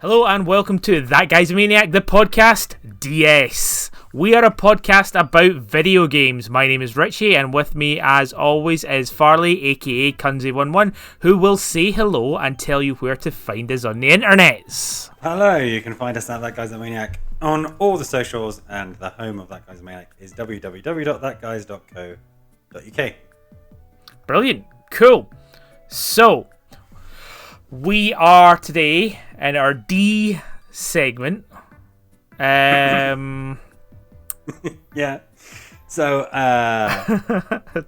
Hello and welcome to That Guy's a Maniac, the podcast DS. We are a podcast about video games. My name is Richie, and with me, as always, is Farley, aka Kunzi11, who will say hello and tell you where to find us on the internets. Hello, you can find us at That Guy's a Maniac on all the socials, and the home of That Guy's a Maniac is www.thatguys.co.uk. Brilliant. Cool. So, we are today in our D segment. Yeah. So,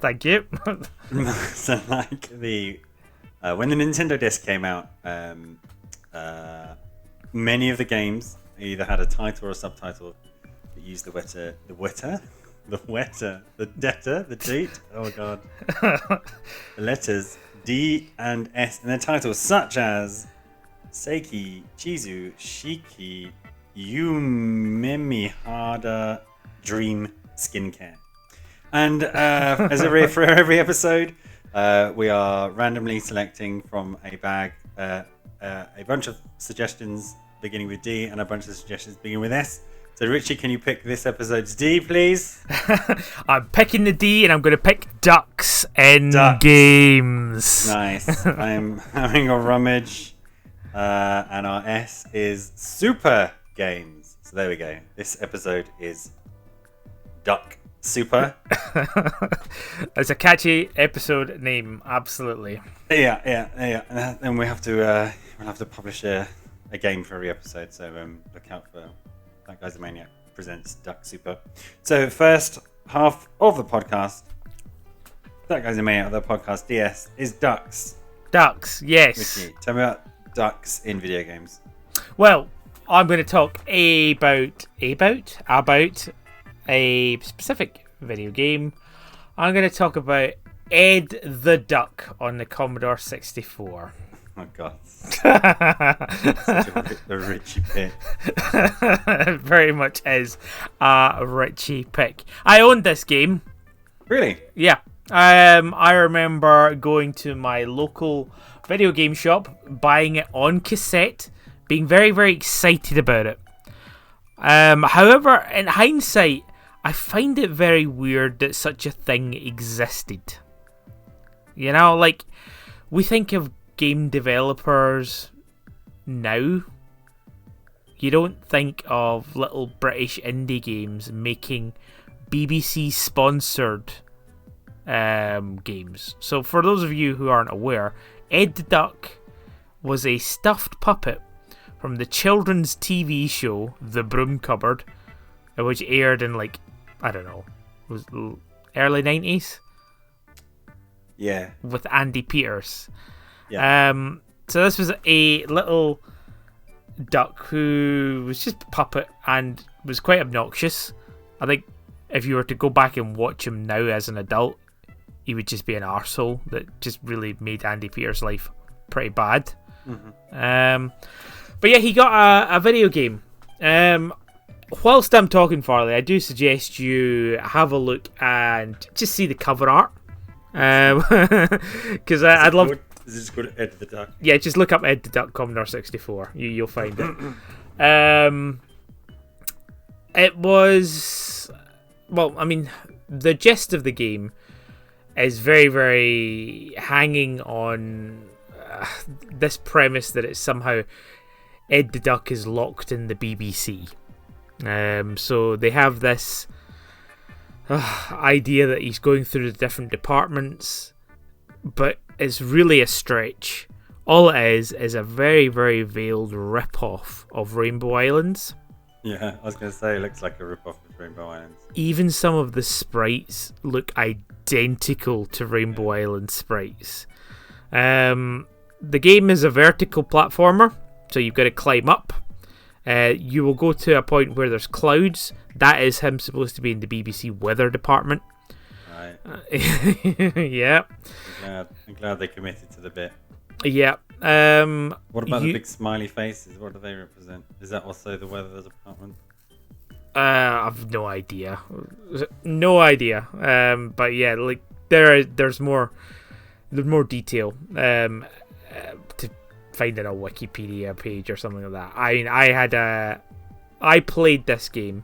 thank you. so like when the Nintendo disc came out, many of the games either had a title or a subtitle that used the deet. Oh god, the letters D and S in their titles, such as Seiki, Chizu, Shiki, Yumemi Hada, Dream, Skincare. And for every episode, we are randomly selecting from a bag a bunch of suggestions beginning with D and a bunch of suggestions beginning with S. So Richie, can you pick this episode's D, please? I'm picking the D, and I'm going to pick ducks in games. Nice. I'm having a rummage, and our S is super games. So there we go. This episode is Duck Super. It's a catchy episode name, absolutely. Yeah. And we'll have to publish a game for every episode. So look out for That Guy's a Maniac presents Duck Super. So first half of the podcast, That Guy's a Maniac, the podcast DS, is ducks. Ducks, yes. Ricky, tell me about ducks in video games. Well, I'm going to talk about a specific video game. I'm going to talk about Edd the Duck on the Commodore 64. Oh god. Such a Richie pick. It very much is a Richie pick. I owned this game. Really? Yeah. I remember going to my local video game shop, buying it on cassette, being very, very excited about it. However, in hindsight, I find it very weird that such a thing existed. You know, like, we think of game developers now. You don't think of little British indie games making BBC sponsored games. So for those of you who aren't aware, Edd the Duck was a stuffed puppet from the children's TV show The Broom Cupboard, which aired in, like, I don't know, was early 90s? Yeah. With Andy Peters. Yeah. So this was a little duck who was just a puppet and was quite obnoxious. I think if you were to go back and watch him now as an adult, he would just be an arsehole that just really made Andy Peters' life pretty bad. Mm-hmm. But yeah, he got a video game. Whilst I'm talking, Farley, I do suggest you have a look and just see the cover art. Because I'd love... Is it just called Edd the Duck? Yeah, just look up Edd the Duck Commodore 64. You'll find it. It was... Well, I mean, the gist of the game is very, very hanging on this premise that it's somehow Edd the Duck is locked in the BBC. So they have this idea that he's going through the different departments, but it's really a stretch. All it is a very, very veiled rip-off of Rainbow Islands. Yeah, I was going to say it looks like a rip-off of Rainbow Islands. Even some of the sprites look identical to Rainbow Island sprites. The game is a vertical platformer, so you've got to climb up. You will go to a point where there's clouds. That is him supposed to be in the BBC weather department. Right. Yeah. I'm glad they committed to the bit. Yeah. What about the big smiley faces? What do they represent? Is that also the weather department? I've no idea. No idea. But yeah, like there's more detail to finding a Wikipedia page or something like that. I mean, I played this game,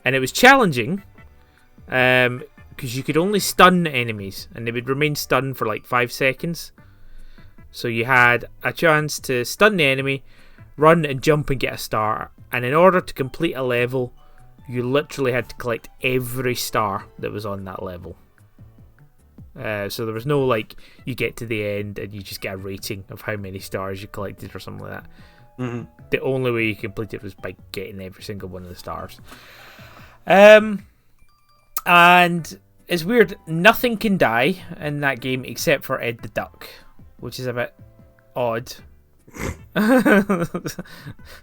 and it was challenging, because you could only stun enemies, and they would remain stunned for like 5 seconds. So you had a chance to stun the enemy, run and jump and get a star, and in order to complete a level, you literally had to collect every star that was on that level. So there was no like you get to the end and you just get a rating of how many stars you collected or something like that. Mm-hmm. The only way you complete it was by getting every single one of the stars. And it's weird, nothing can die in that game except for Edd the Duck, which is a bit odd.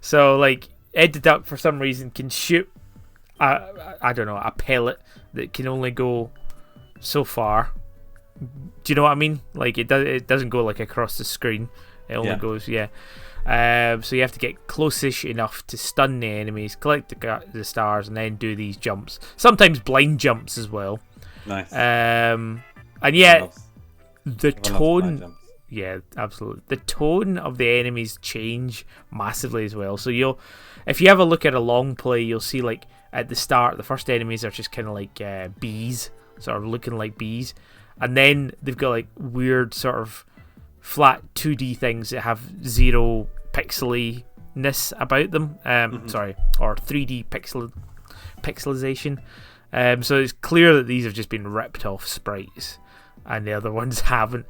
So like Edd the Duck for some reason can shoot a pellet that can only go so far. Do you know what I mean? Like it doesn't go like across the screen. It only goes so you have to get close-ish enough to stun the enemies, collect the stars, and then do these jumps. Sometimes blind jumps as well. Nice. And yeah, the tone. Yeah, absolutely. The tone of the enemies change massively as well. So if you have a look at a long play, you'll see like at the start, the first enemies are just kind of like bees, sort of looking like bees. And then they've got like weird sort of flat 2D things that have zero pixeliness about them. Sorry, or 3D pixelization. So it's clear that these have just been ripped off sprites, and the other ones haven't.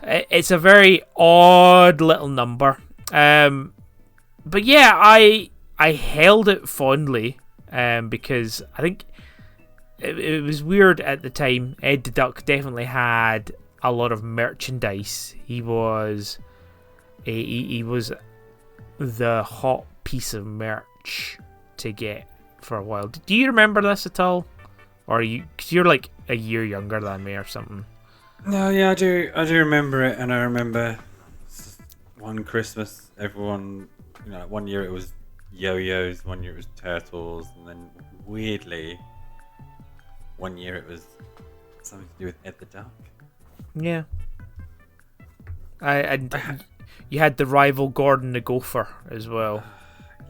It's a very odd little number. But yeah, I held it fondly because I think it was weird at the time. Edd the Duck definitely had a lot of merchandise. He was the hot piece of merch to get for a while. Do you remember this at all? Or because you're like a year younger than me or something. No, yeah, I do remember it, and I remember one Christmas, everyone, one year it was yo-yos, one year it was turtles, and then weirdly, one year it was something to do with Edd the Duck. Yeah. You had the rival Gordon the Gopher as well.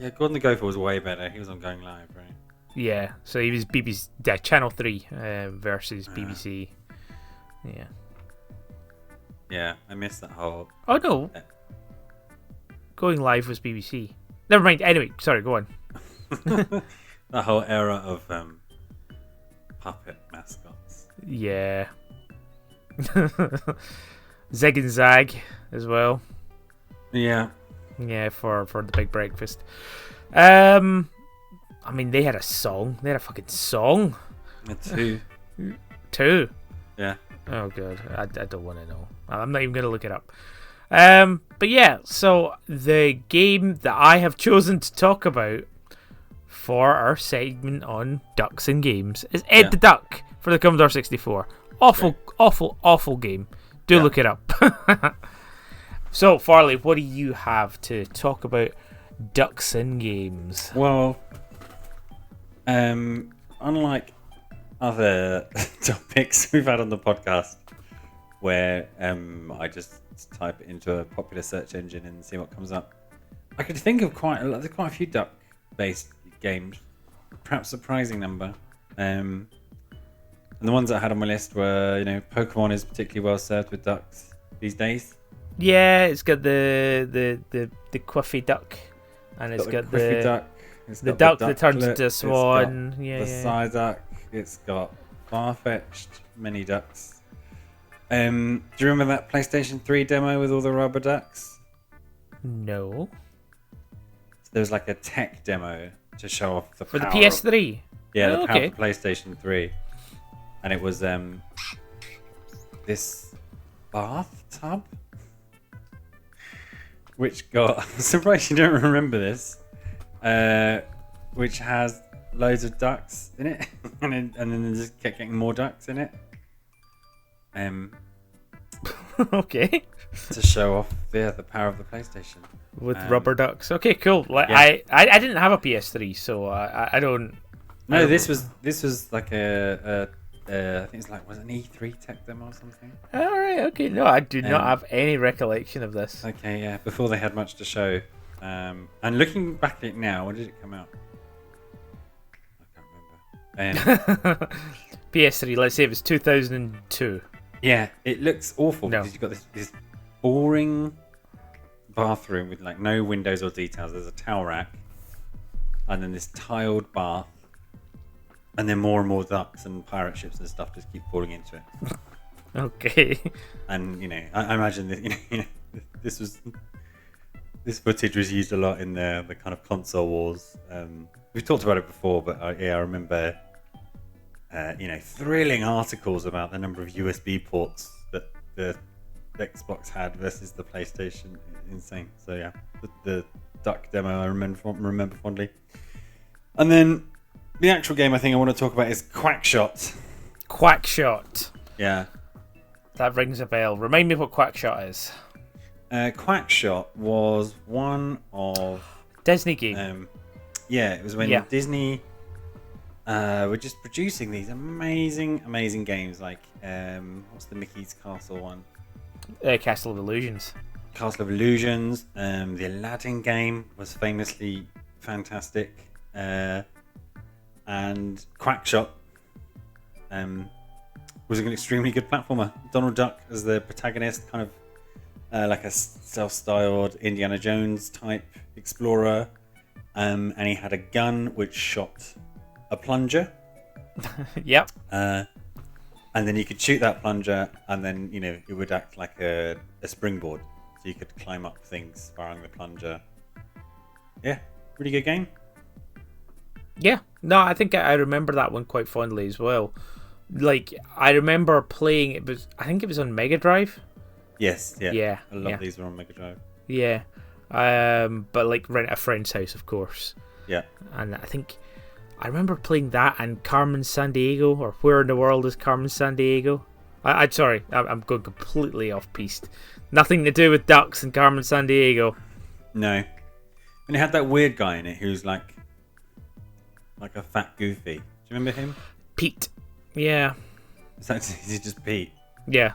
Yeah, Gordon the Gopher was way better. He was on Going Live, right? Yeah, so he was BBC, Channel 3 versus BBC. Yeah. Yeah, I missed that whole... Oh, no. Going Live was BBC. Never mind. Anyway, sorry, go on. That whole era of puppet mascots. Yeah. Zig and Zag as well. Yeah. Yeah, for the big breakfast. I mean, they had a song. They had a fucking song. Two? Yeah. Oh, God. I don't want to know. I'm not even going to look it up. But yeah, so the game that I have chosen to talk about for our segment on Ducks and Games is Edd the Duck for the Commodore 64. Awful game. Do look it up. So, Farley, what do you have to talk about Ducks and Games? Well, unlike other topics we've had on the podcast, where I just type it into a popular search engine and see what comes up, I could think of quite a few duck-based games, perhaps a surprising number. And the ones that I had on my list were, Pokemon is particularly well served with ducks these days. Yeah, it's got the Quiffy duck, and it's got the duck. The duck that turns into a swan. The Psyduck. It's got far-fetched mini ducks. Do you remember that PlayStation 3 demo with all the rubber ducks? No. There was like a tech demo to show off the for power the PS3. The power of the PlayStation 3, and it was this bathtub, which got. I'm surprised you don't remember this. Which has loads of ducks in it, and then just kept getting more ducks in it. Okay. To show off the power of the PlayStation with rubber ducks. Okay, cool. I didn't have a PS3, so I don't. No, this was like a I think it's like, was it an E3 tech demo or something? All right, okay. No, I do not have any recollection of this. Okay, yeah, before they had much to show. And looking back at it now, when did it come out? I can't remember. PS3, let's say it was 2002. Yeah, it looks awful No. because you've got this boring bathroom with like no windows or details. There's a towel rack, and then this tiled bath, and then more and more ducks and pirate ships and stuff just keep falling into it. Okay. And I imagine that this footage was used a lot in the kind of console wars. We've talked about it before, but I remember thrilling articles about the number of USB ports that the Xbox had versus the PlayStation. Insane. So yeah, the duck demo I remember fondly. And then the actual game I think I want to talk about is Quackshot. Quackshot. Yeah. That rings a bell. Remind me what Quackshot is. Quackshot was one of Disney game. It was when Disney were just producing these amazing games like what's the Mickey's Castle one? Castle of Illusions. Castle of Illusions. The Aladdin game was famously fantastic. And Quackshot was an extremely good platformer. Donald Duck as the protagonist, kind of like a self-styled Indiana Jones type explorer. And he had a gun which shot a plunger. Yep. And then you could shoot that plunger, and then it would act like a springboard, so you could climb up things firing the plunger. Yeah, really good game. Yeah, no, I think I remember that one quite fondly as well. Like, I remember playing it, I think it was on Mega Drive. Yes, yeah. Yeah. A lot of these were on Mega Drive. Yeah. But like rent at a friend's house, of course. Yeah. And I remember playing that and Carmen Sandiego, or Where in the World is Carmen Sandiego? I'm sorry, I'm going completely off piste. Nothing to do with ducks and Carmen Sandiego. No. And it had that weird guy in it who's like a fat goofy. Do you remember him? Pete. Yeah. Is he just Pete? Yeah.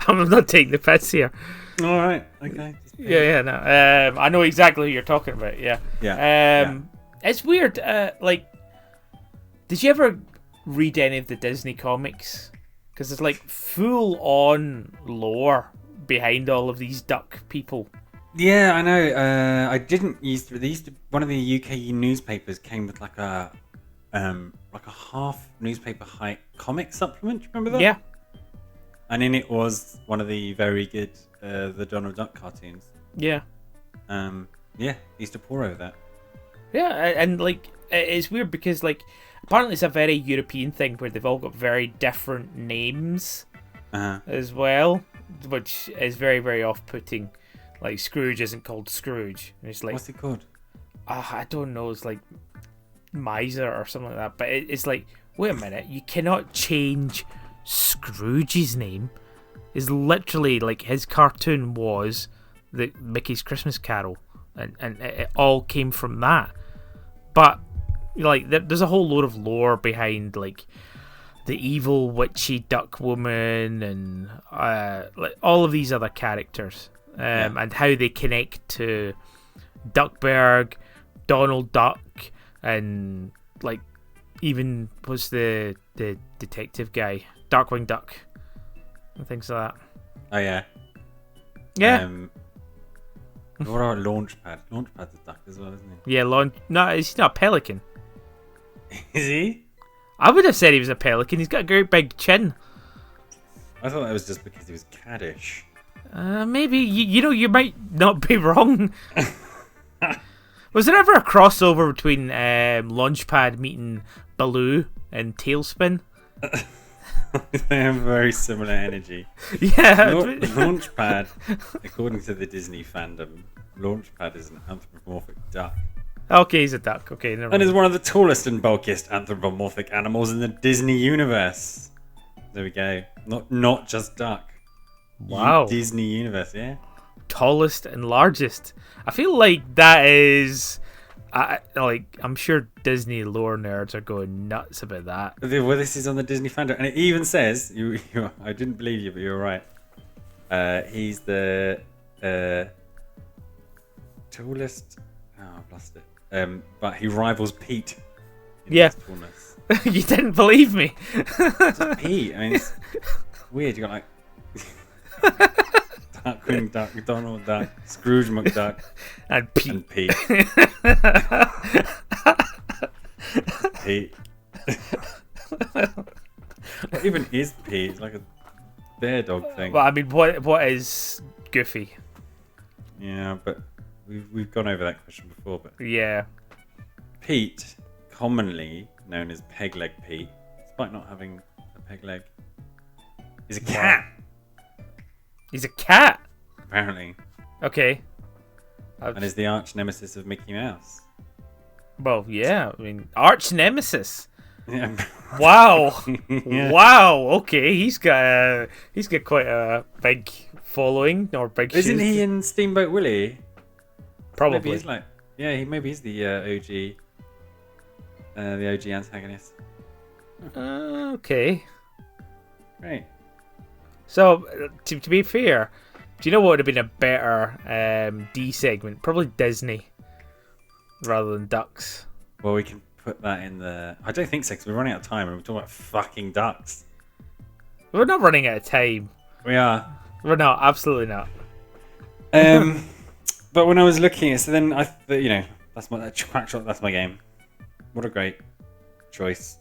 I'm not taking the piss here. All right. Okay. Yeah. No. I know exactly who you're talking about. Yeah. Yeah. It's weird. Did you ever read any of the Disney comics? Because there's like full on lore behind all of these duck people. Yeah, I know. I didn't used to. One of the UK newspapers came with like a half newspaper height comic supplement. Do you remember that? Yeah. And in it was one of the very good the Donald Duck cartoons. Yeah. Used to pour over that. Yeah, and like it's weird because like apparently it's a very European thing where they've all got very different names as well, which is very, very off-putting. Like Scrooge isn't called Scrooge. It's like, what's it called? I don't know. It's like Miser or something like that. But it's like, wait a minute, you cannot change Scrooge's name. Is literally like his cartoon was the Mickey's Christmas Carol, and it all came from that. But like, there's a whole load of lore behind like the evil witchy duck woman and like all of these other characters, and how they connect to Duckburg, Donald Duck, and like even was the detective guy, Darkwing Duck, and things like that. Oh yeah. Yeah. What about Launchpad? Launchpad's a duck as well, isn't he? Yeah, no, he's not a pelican. Is he? I would have said he was a pelican. He's got a great big chin. I thought that was just because he was caddish. Maybe you might not be wrong. Was there ever a crossover between Launchpad meeting Baloo and Tailspin? They have very similar energy. Yeah. Launchpad, according to the Disney fandom, Launchpad is an anthropomorphic duck. Okay, he's a duck. Okay, never mind. And is one of the tallest and bulkiest anthropomorphic animals in the Disney universe. There we go. Not just duck. Wow. Disney universe, yeah. Tallest and largest. I feel like that is I'm sure Disney lore nerds are going nuts about that. Well, this is on the Disney fandom, and it even says I didn't believe you, but you're right. He's the tallest. Oh, I've lost it. But he rivals Pete. In his tallness. You didn't believe me. It's Pete. I mean, it's weird. You got like Darkwing Duck, Donald Duck, Scrooge McDuck, and Pete. Pete. What even is Pete? It's like a bear dog thing. Well, I mean, what is Goofy? Yeah, but we've gone over that question before. But yeah, Pete, commonly known as Peg Leg Pete, despite not having a peg leg, is a cat. He's a cat. Apparently. Okay. And is the arch nemesis of Mickey Mouse. Well, yeah. I mean, arch nemesis. Yeah. Wow. Yeah. Wow. Okay, he's got quite a big following or big. Isn't he in Steamboat Willie? Probably. Maybe he's like, yeah, maybe he's the OG antagonist. Okay. Right. So, to be fair, do you know what would have been a better D segment? Probably Disney rather than ducks. Well, we can put that in the... I don't think so, because we're running out of time and we're talking about fucking ducks. We're not running out of time. We are. We're not. Absolutely not. But when I was looking at... So then, that's my Quack Shot, that's my game. What a great choice.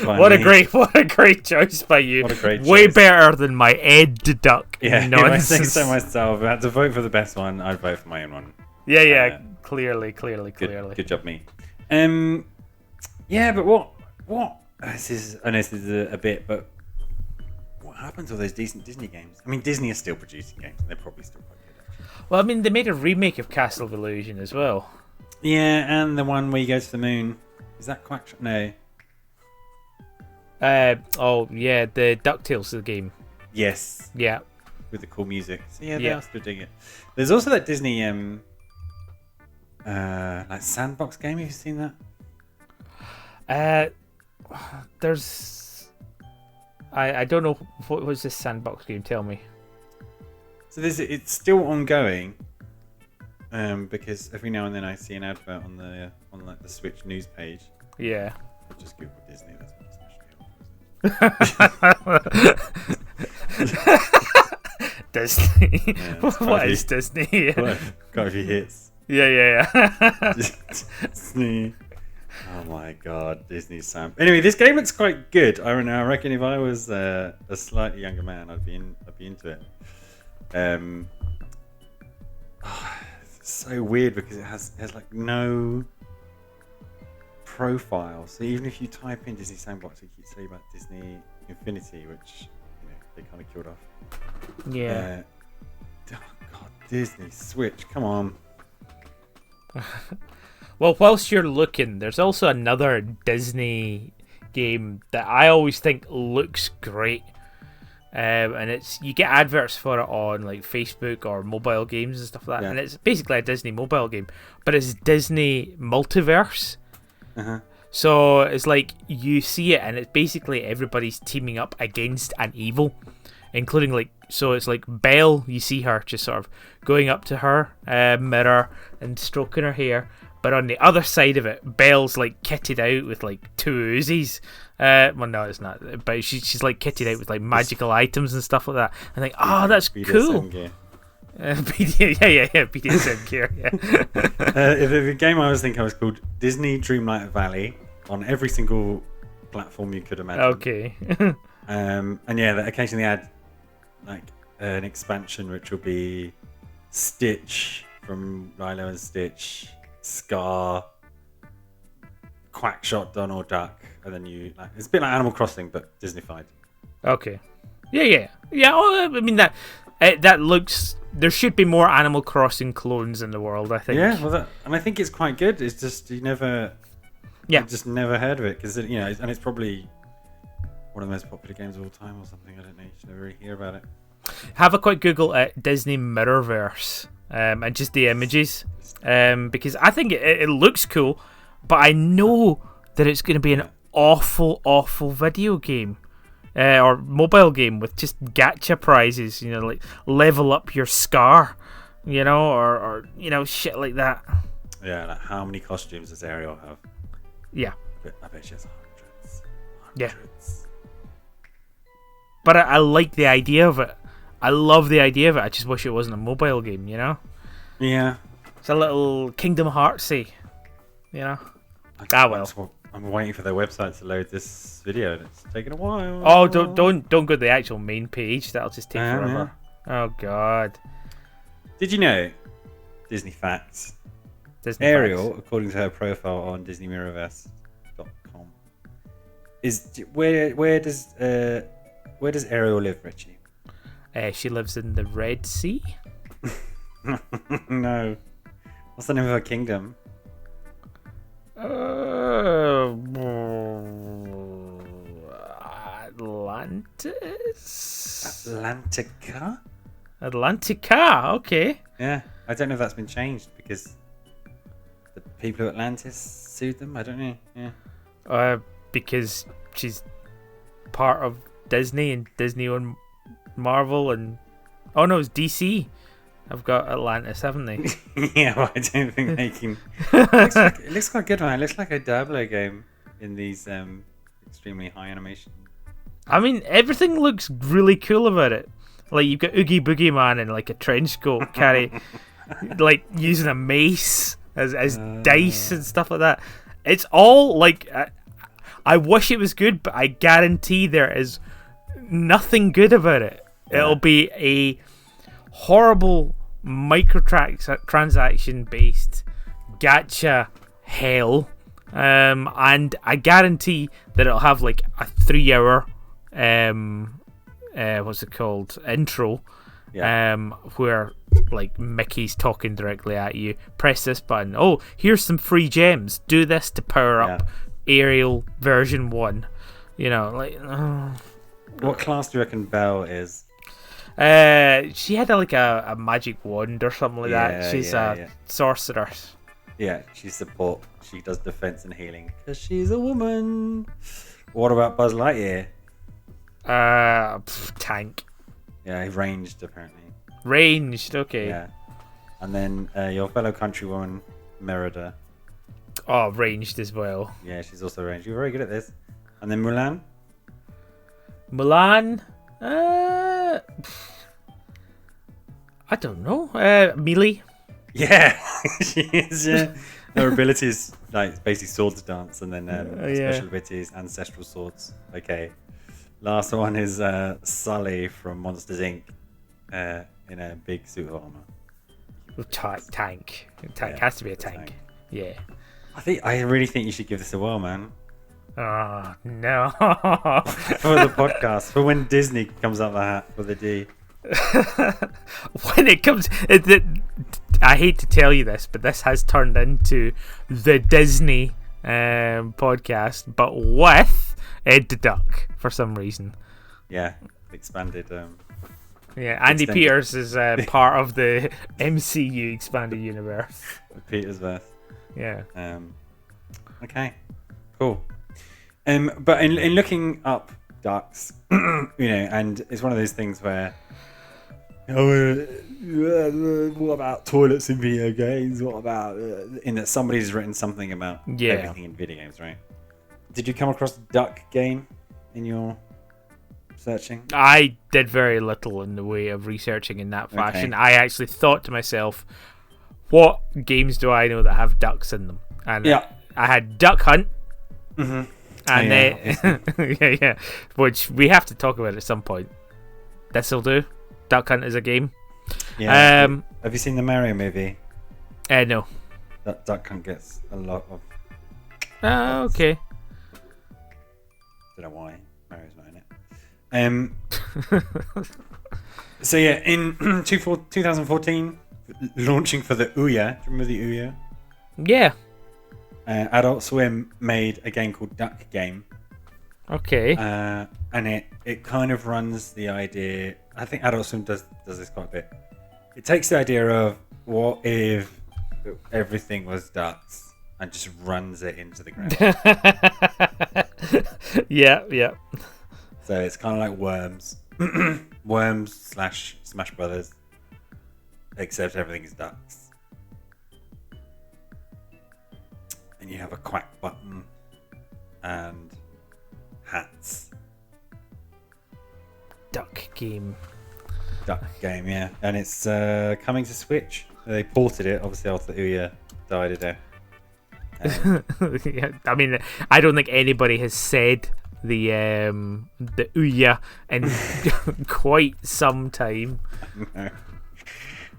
What a great choice by you. What a great choice. Way better than my Edd the Duck. Yeah, nonsense. if I think so myself. If I had to vote for the best one, I'd vote for my own one. Yeah, clearly. Good job, me. Yeah, but what? This is a bit, but what happened to all those decent Disney games? I mean, Disney is still producing games, and they're probably still quite good. Actually. Well, I mean, they made a remake of Castle of Illusion as well. Yeah, and the one where you go to the moon. Is that Quack? No. The DuckTales game. Yes. Yeah. With the cool music. So yeah, they are still doing it. There's also that Disney like sandbox game. Have you seen that? There's. I don't know what was this sandbox game. Tell me. So it's still ongoing. Because every now and then I see an advert on the Switch news page. Yeah. I'll just Google Disney. That's what it's Disney. Yeah, what is Disney? Got a few hits. Yeah. Disney. Oh my god, Disney Sam. Anyway, this game looks quite good. I reckon if I was a slightly younger man, I'd be into it. It's so weird because it has like no profile. So even if you type in Disney Sandbox, it keeps saying about Disney Infinity, which they kind of killed off. Yeah. Oh god, Disney Switch, come on. Well, whilst you're looking, there's also another Disney game that I always think looks great. And you get adverts for it on like Facebook or mobile games and stuff like that. Yeah. And it's basically a Disney mobile game, but it's Disney Multiverse. Uh-huh. So it's like you see it, and it's basically everybody's teaming up against an evil, including so it's like Belle. You see her just sort of going up to her mirror and stroking her hair. But on the other side of it, Belle's like kitted out with like 2 Uzis. Well, no, it's not. But she's like kitted out with like magical items and stuff like that. I think, that's cool. BDSM gear. Yeah. The game I was thinking was called Disney Dreamlight Valley on every single platform you could imagine. Okay. And yeah, occasionally they add like an expansion which will be Stitch from Lilo and Stitch, Scar, Quackshot, Donald Duck, and then it's a bit like Animal Crossing but Disneyfied. Okay. Yeah. Oh, I mean that looks. There should be more Animal Crossing clones in the world, I think. Yeah, and I think it's quite good. It's just you just never heard of it because and it's probably one of the most popular games of all time or something. I don't know. You should never really hear about it. Have a quick Google at Disney Mirrorverse and just the images because I think it looks cool, but I know that it's going to be an awful video game or mobile game with just gacha prizes, like level up your scar, or shit like that. Yeah, like how many costumes does Ariel have? Yeah. I bet she has hundreds. Yeah. But I like the idea of it. I love the idea of it. I just wish it wasn't a mobile game, Yeah. It's a little Kingdom Heartsy, well. I'm waiting for their website to load this video, and it's taking a while. Oh, don't go to the actual main page. That'll just take forever. Yeah. Oh God. Did you know? Disney facts. Ariel, according to her profile on DisneyMirrorverse.com, where does Ariel live, Richie? She lives in the Red Sea. No. What's the name of her kingdom? Atlantis. Atlantica. Okay. Yeah, I don't know if that's been changed because the people of Atlantis sued them. I don't know. Yeah. Because she's part of Disney and Disney owned Marvel and it's DC. I've got Atlantis, haven't they? Yeah, well, I don't think they can. It looks quite good, man. It looks like a Diablo game in these extremely high animation. I mean, everything looks really cool about it. Like you've got Oogie Boogie Man in like a trench coat, like using a mace as dice and stuff like that. It's all like I wish it was good, but I guarantee there is nothing good about it. Yeah. It'll be a horrible microtransaction based gacha hell, and I guarantee that it'll have like a 3-hour what's it called, intro, where like Mickey's talking directly at you. Press this button. Oh, here's some free gems. Do this to power up Ariel version 1. What class do you reckon Belle is? She had a magic wand or something like that. She's a sorcerer. Yeah, she's support. She does defense and healing because she's a woman. What about Buzz Lightyear? Tank. Yeah, he ranged apparently. Ranged, okay. Yeah, and then your fellow countrywoman Merida. Oh, ranged as well. Yeah, she's also ranged. You're very good at this. And then Mulan. I don't know. Melee. Yeah, she is. Yeah, her ability is like basically swords dance, and then special ability is ancestral swords. Okay. Last one is Sully from Monsters Inc. In a big suit of armor. Tank has to be a tank. Yeah. I really think you should give this a whirl, man. Oh no! For the podcast, for when Disney comes out the hat with a D. When it comes, I hate to tell you this, but this has turned into the Disney podcast, but with Edd the Duck for some reason. Yeah, expanded. Andy Peters is part of the MCU expanded universe. Petersverse. Yeah. Okay. Cool. But in looking up ducks, and it's one of those things where, what about toilets in video games? What about in that somebody's written something about everything in video games, right? Did you come across duck game in your searching? I did very little in the way of researching in that fashion. Okay. I actually thought to myself, what games do I know that have ducks in them? And I had Duck Hunt. Mm-hmm. And which we have to talk about at some point. This'll do. Duck Hunt is a game. Yeah. Have you seen the Mario movie? No. That Duck Hunt gets a lot of. Okay. Don't know why Mario's not in it. So yeah, in 2014, launching for the Ouya. Do you remember the Ouya? Yeah. Adult Swim made a game called Duck Game, Okay. And it kind of runs the idea. I think Adult Swim does this quite a bit. It takes the idea of what if everything was ducks and just runs it into the ground. Yeah. So it's kind of like Worms. Worms / Smash Brothers. Except everything is ducks. And you have a Quack button and hats. Duck game, Yeah. And it's coming to Switch. They ported it, obviously, after Ouya died a death. Yeah, I mean, I don't think anybody has said the Ouya in quite some time. No.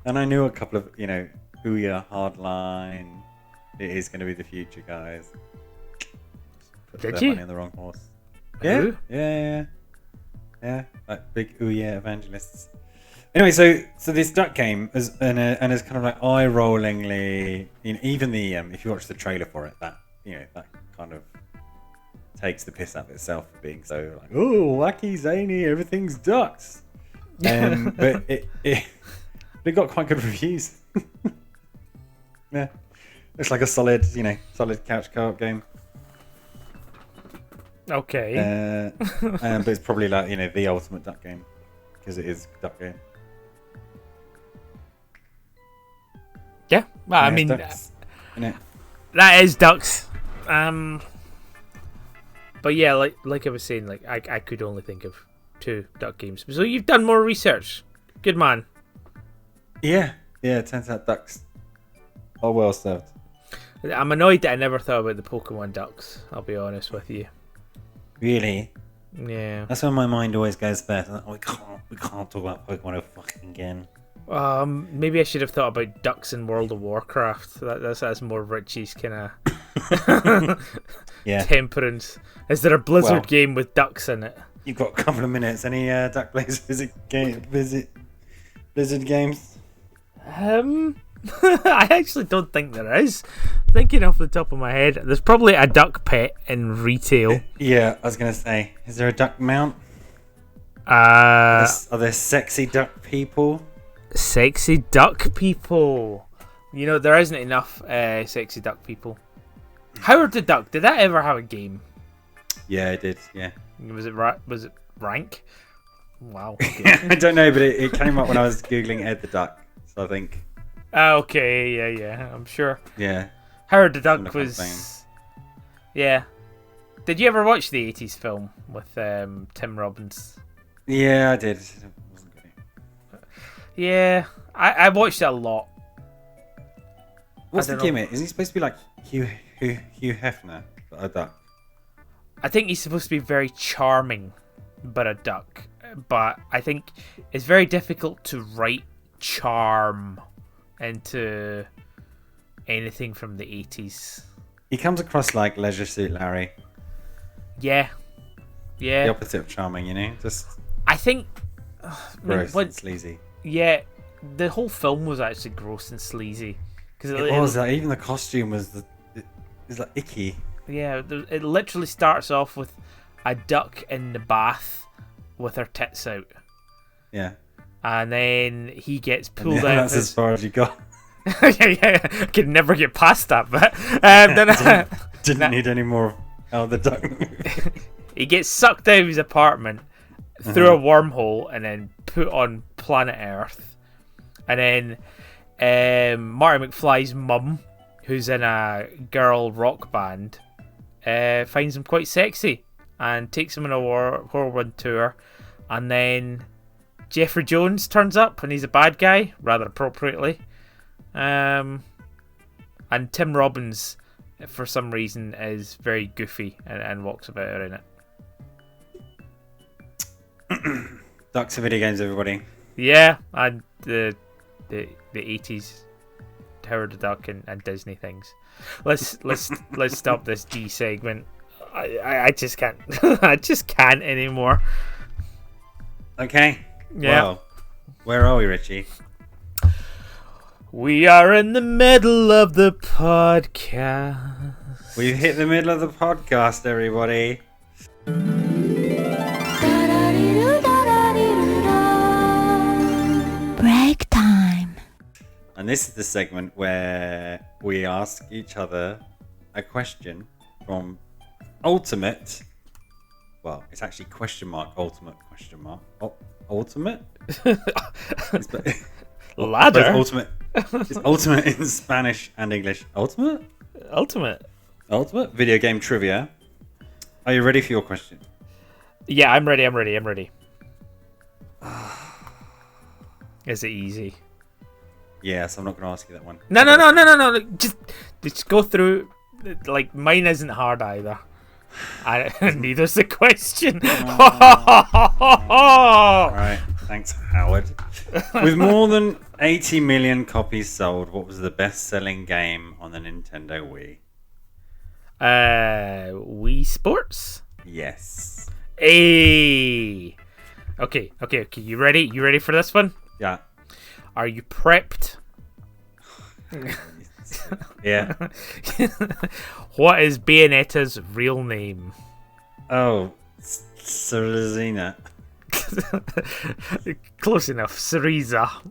And I knew a couple of, Ouya Hardline. It is going to be the future, guys. Put Did their you? money on the wrong horse. Who? Yeah. Like big Ouya evangelists. Anyway, so this duck game is and is kind of like eye-rollingly. Even the if you watch the trailer for it, that that kind of takes the piss out of itself for being so like, oh, wacky, zany, everything's ducks. But it got quite good reviews. Yeah, it's like a solid couch co-op game. Okay. But it's probably like the ultimate duck game because it is a duck game. Yeah, well, I Yeah, mean, ducks, that is ducks. But yeah, like I was saying, like I could only think of 2 duck games. So you've done more research. Good man. Yeah. It turns out ducks are well served. I'm annoyed that I never thought about the Pokemon ducks. I'll be honest with you. Really? Yeah. That's where my mind always goes first. Like, we can't talk about Pokemon fucking again. Maybe I should have thought about ducks in World of Warcraft. That's more Richie's kind of temperance. Is there a Blizzard game with ducks in it? You've got a couple of minutes. Any Duck Blaze Blizzard games? I actually don't think there is. Thinking off the top of my head, there's probably a duck pet in retail. Yeah, I was gonna say, is there a duck mount? Are there sexy duck people? Sexy duck people. There isn't enough sexy duck people. Howard the Duck, did that ever have a game? Yeah, it did. Yeah. Was it rank? Wow. I don't know, but it came up when I was googling Edd the Duck, so I think. Okay, yeah, I'm sure. Yeah. Howard the Duck was. Yeah. Did you ever watch the 80s film with Tim Robbins? Yeah, I did. It wasn't great. Yeah, I watched it a lot. What's the gimmick? Is he supposed to be like Hugh Hefner, but a duck? I think he's supposed to be very charming, but a duck. But I think it's very difficult to write charm into anything from the 80s. He comes across like Leisure Suit Larry. Yeah. The opposite of charming, just. I think. Gross and sleazy. Yeah, the whole film was actually gross and sleazy. Cause it was. Even the costume was like icky. Yeah, it literally starts off with a duck in the bath with her tits out. Yeah. And then he gets pulled out. That's as far as you got. yeah. I could never get past that bit. Then didn't need any more of the duck. He gets sucked out of his apartment through a wormhole and then put on planet Earth. And then Marty McFly's mum, who's in a girl rock band, finds him quite sexy and takes him on a whirlwind tour. And then Jeffrey Jones turns up and he's a bad guy, rather appropriately. And Tim Robbins, for some reason, is very goofy and walks about in it. Ducks are video games, everybody. Yeah, and the 80s Howard the Duck and Disney things. Let's stop this D segment. I just can't. I just can't anymore. Okay. Yeah. Well, where are we, Richie? We are in the middle of the podcast. We've hit the middle of the podcast, everybody. And this is the segment where we ask each other a question from ultimate. Well, it's actually question mark, ultimate question mark. Ultimate? Ladder? Ultimate. It's ultimate in Spanish and English. Ultimate? Ultimate video game trivia. Are you ready for your question? Yeah, I'm ready. Is it easy? Yes, I'm not going to ask you that one. No. Just go through. Like, mine isn't hard either. Neither's the question. Alright, thanks, Howard. With more than 80 million copies sold, what was the best-selling game on the Nintendo Wii? Wii Sports? Yes. Hey. Okay. You ready? You ready for this one? Yeah. Are you prepped? Yeah. What is Bayonetta's real name? Oh, Cerizina. Close enough. Cereza.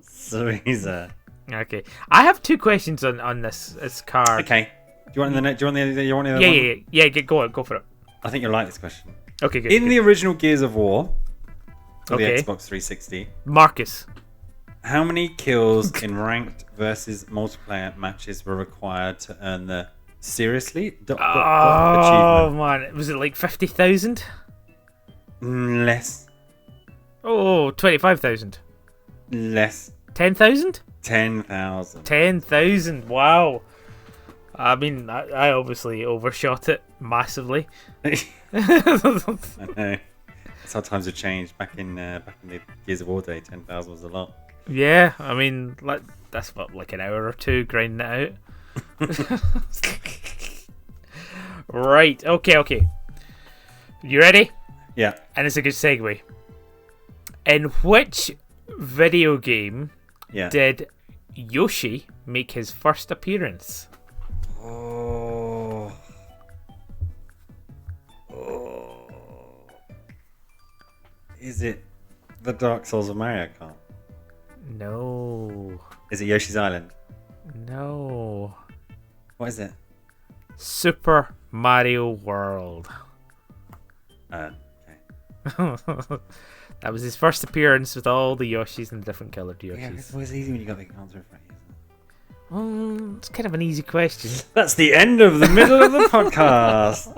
Okay. I have two questions on this card. Okay. Do you want the other one? Yeah. Go for it. I think you'll like this question. Okay, good. In the original Gears of War, for the Okay. Xbox 360, Marcus. how many kills in ranked versus multiplayer matches were required to earn the seriously achievement? Man, was it like 50,000? Less. Oh, 25,000. Less. 10,000? 10,000. 10,000. Wow. I mean, I obviously overshot it massively. I know. That's how times have changed. Back in the Gears of War day, 10,000 was a lot. Yeah, I mean, that's what, like an hour or two grinding it out. Right. Okay. You ready? Yeah. And it's a good segue. In which video game did Yoshi make his first appearance? Oh. Is it the Dark Souls of Mario Kart? No. Is it Yoshi's Island? No. What is it? Super Mario World. Okay. That was his first appearance with all the Yoshis and different coloured Yoshis. Yeah, it's always easy when you got the answer in front of you. It's kind of an easy question. That's the end of the middle of the podcast.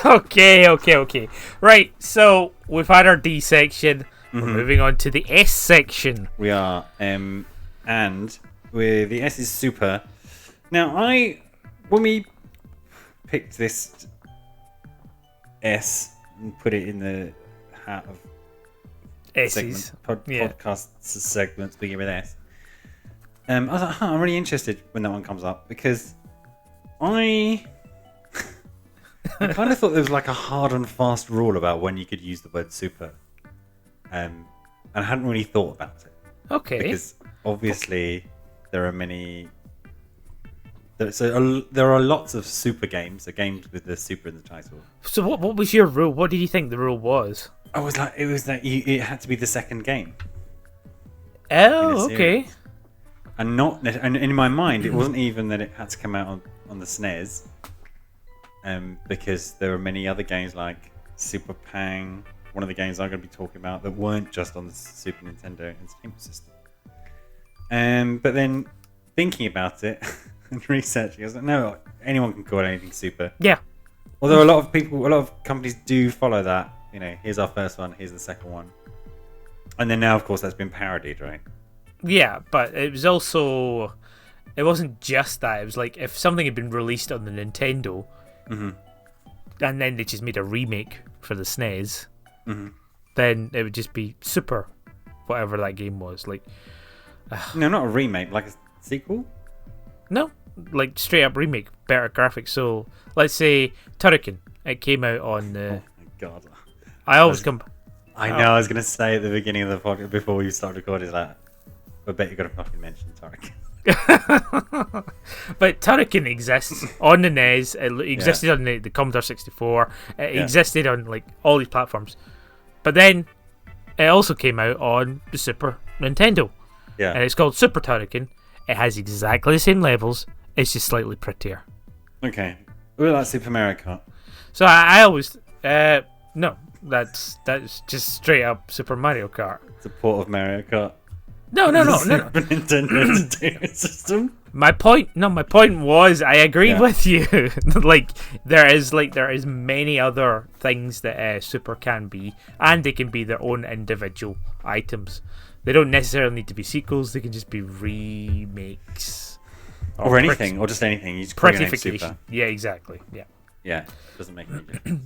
Okay. Right, so we've had our D section. We're moving on to the S section. We are, and the S is super. Now, when we picked this S and put it in the hat of S's. podcast segments begin with S. I was like, I'm really interested when that one comes up because I kind of thought there was like a hard and fast rule about when you could use the word super, and I hadn't really thought about it. Okay. Because obviously there are many. There are lots of super games, so games with the super in the title. So what was your rule? What did you think the rule was? It was that it had to be the second game. Oh, okay. And in my mind, it wasn't even that it had to come out on the SNES, because there were many other games like Super Pang, one of the games I'm going to be talking about, that weren't just on the Super Nintendo Entertainment System. But then thinking about it and researching, I was like, no, anyone can call anything super. Yeah. Although a lot of companies do follow that. You know, here's our first one, here's the second one, and then now, of course, that's been parodied, right? Yeah, but it was also, it wasn't just that. It was like if something had been released on the Nintendo, and then they just made a remake for the SNES, then it would just be Super, whatever that game was. Like, no, not a remake, like a sequel. No, like straight up remake, better graphics. So let's say Turrican. It came out on. Oh my god! I always come. I know. I was gonna say at the beginning of the podcast before we start recording, like, I bet you're gonna fucking mention Turrican. But Turrican exists on the NES. It existed on the Commodore 64. It existed on like all these platforms. But then it also came out on the Super Nintendo. Yeah. And it's called Super Turrican. It has exactly the same levels. It's just slightly prettier. Okay. We like Super Mario Kart. So I always no, that's just straight up Super Mario Kart. It's a port of Mario Kart. No. Super Nintendo Entertainment System. My point was I agree Yeah. with you. like there is many other things that Super can be, and they can be their own individual items. They don't necessarily need to be sequels. They can just be remakes Or anything, or just anything. You just call your name Super. Yeah, exactly. Yeah. Yeah, doesn't make any difference.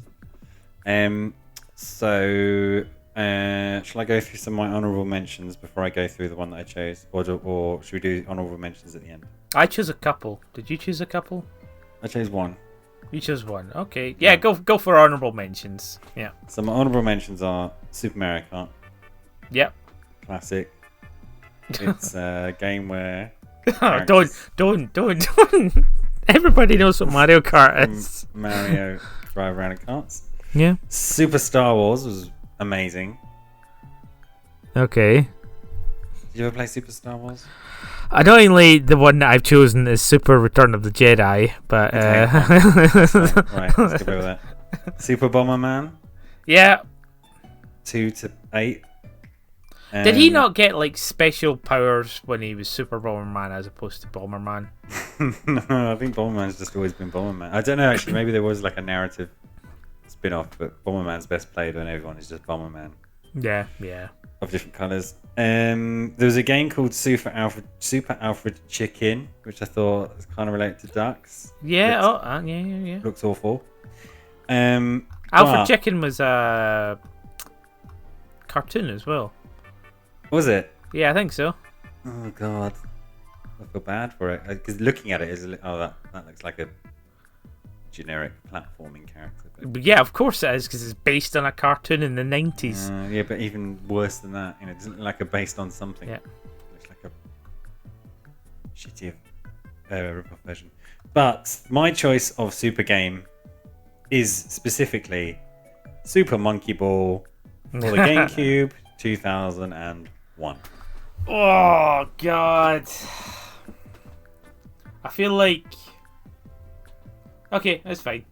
So, shall I go through some of my honourable mentions before I go through the one that I chose? Or should we do honourable mentions at the end? I chose a couple. Did you choose a couple? I chose one. You chose one. Okay. Yeah, go for honourable mentions. Yeah. So my honourable mentions are Super Mario Kart. Yep. Classic. It's a game where... Don't. Everybody knows what Mario Kart is. Mario drive around in carts. Yeah. Super Star Wars was amazing. Okay. Did you ever play Super Star Wars? Annoyingly, the one that I've chosen is Super Return of the Jedi, but right, let's go with that. Super Bomberman. Yeah. 2 to 8. Did he not get like special powers when he was Super Bomberman as opposed to Bomberman? No, I think Bomberman's just always been Bomberman. I don't know, actually. Maybe there was like a narrative spin-off, but Bomberman's best played when everyone is just Bomberman. Yeah. Of different colours. There was a game called Super Alfred Chicken, which I thought was kind of related to ducks. Yeah. Yeah. Looks awful. Alfred Chicken was a cartoon as well. Was it? Yeah, I think so. Oh god, I feel bad for it because looking at it is that looks like a generic platforming character. But yeah, of course it is because it's based on a cartoon in the 90s. Yeah, but even worse than that, it doesn't look like a based on something. Yeah, it looks like a shitty rip-off version. But my choice of super game is specifically Super Monkey Ball for the GameCube 2001. Oh god, I feel like okay, it's fine.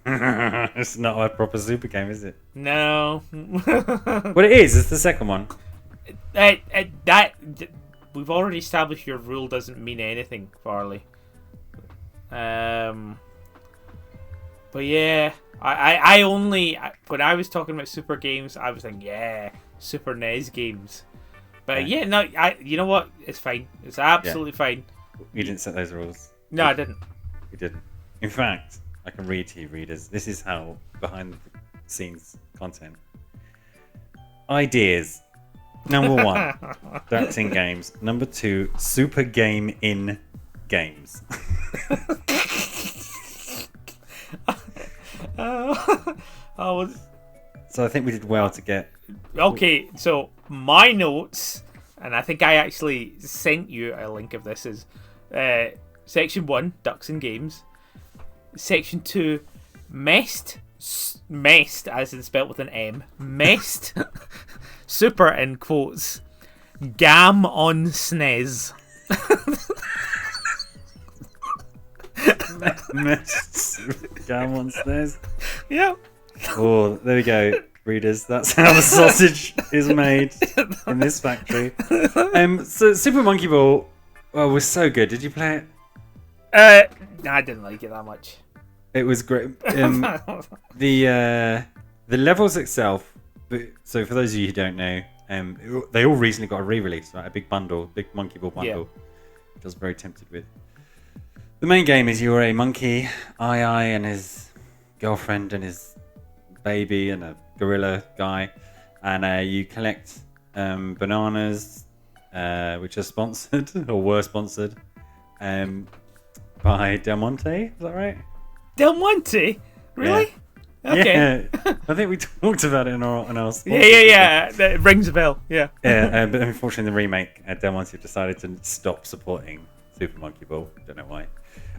It's not a proper super game, is it? No. What it is, it's the second one. That we've already established your rule doesn't mean anything, Farley. But yeah, I only when I was talking about super games, I was like, yeah, Super NES games. But yeah, no, you know what? It's fine. It's absolutely fine. You didn't set those rules. No, I didn't. You didn't. In fact, I can read to you, readers. This is how behind the scenes content. Ideas. Number 1, that's in games. Number 2, super game in games. So I think we did well to get... Okay, so my notes, and I think I actually sent you a link of this, is Section 1, Ducks and Games. Section 2, Mest, as in spelt with an M. Mest, super in quotes, Gam on SNES. Gam on SNES? Yep. Oh, there we go, readers. That's how the sausage is made in this factory. So Super Monkey Ball was so good. Did you play it? I didn't like it that much. It was great. The levels itself. So for those of you who don't know, they all recently got a re-release, right? A big Monkey Ball bundle, which I was very tempted with. The main game is you're a monkey, and his girlfriend and his baby and a gorilla guy, and you collect bananas, which are sponsored or were sponsored by Del Monte. Is that right? Del Monte? Really? Yeah. Okay. Yeah. I think we talked about it in our Yeah. That rings a bell. Yeah. Yeah, but unfortunately, the remake, Del Monte decided to stop supporting Super Monkey Ball. Don't know why.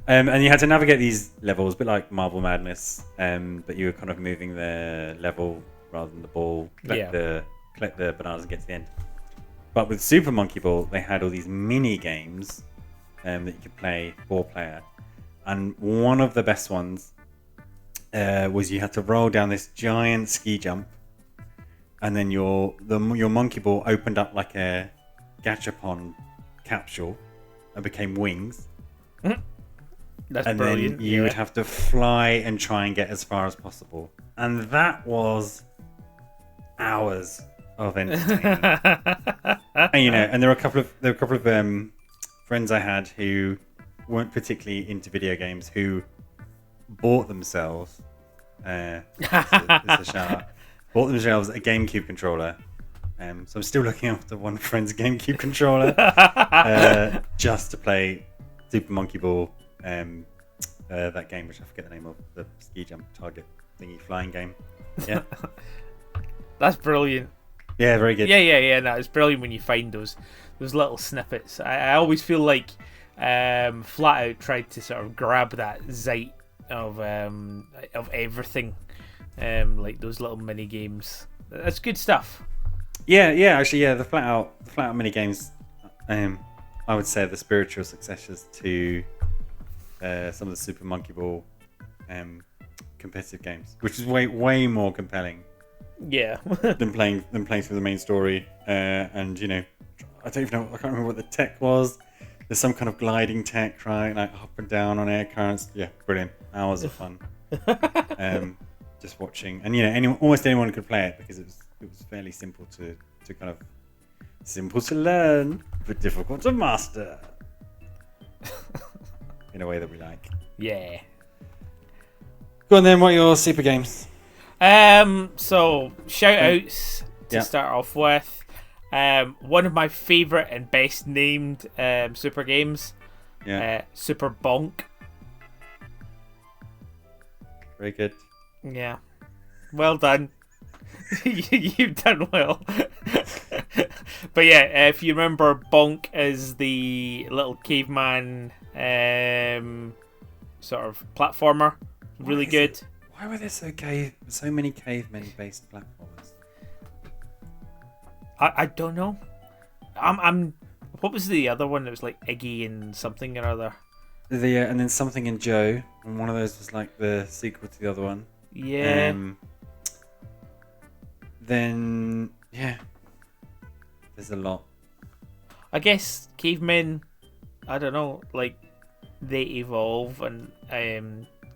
And you had to navigate these levels, a bit like Marble Madness, but you were kind of moving the level rather than the ball. Collect the bananas and get to the end. But with Super Monkey Ball, they had all these mini games that you could play 4-player. And one of the best ones was you had to roll down this giant ski jump, and then your monkey ball opened up like a gachapon capsule and became wings. That's and brilliant. Then you would have to fly and try and get as far as possible. And that was hours of entertainment. And there were a couple of friends I had who weren't particularly into video games who bought themselves it's a shout out, bought themselves a GameCube controller. So I'm still looking after one friend's GameCube controller just to play Super Monkey Ball, that game which I forget the name of, the ski jump target thingy flying game. Yeah. That's brilliant. Yeah, very good. Yeah. No, it's brilliant when you find those little snippets. I always feel like Flat Out tried to sort of grab that zeit of everything, like those little mini games. That's good stuff. Yeah. Actually, yeah. The Flat Out mini games, I would say, are the spiritual successors to some of the Super Monkey Ball competitive games, which is way more compelling. Yeah. than playing through the main story. And I don't even know. I can't remember what the tech was. There's some kind of gliding tech, right? Like up and down on air currents. Yeah, brilliant. Hours of fun. Just watching, and almost anyone could play it because it was fairly simple to kind of simple to learn, but difficult to master. In a way that we like. Yeah. Go on then. What are your super games? So shout outs to start off with. One of my favourite and best named super games. Yeah. Super Bonk. Very good. Yeah. Well done. You've done well. But yeah, if you remember, Bonk is the little caveman sort of platformer. Really good. Why were there so many cavemen-based platformers? I don't know. I'm. What was the other one that was like Iggy and something or other? And then Something and Joe, and one of those was like the sequel to the other one. Yeah. Then there's a lot. I guess cavemen, I don't know, like they evolve, and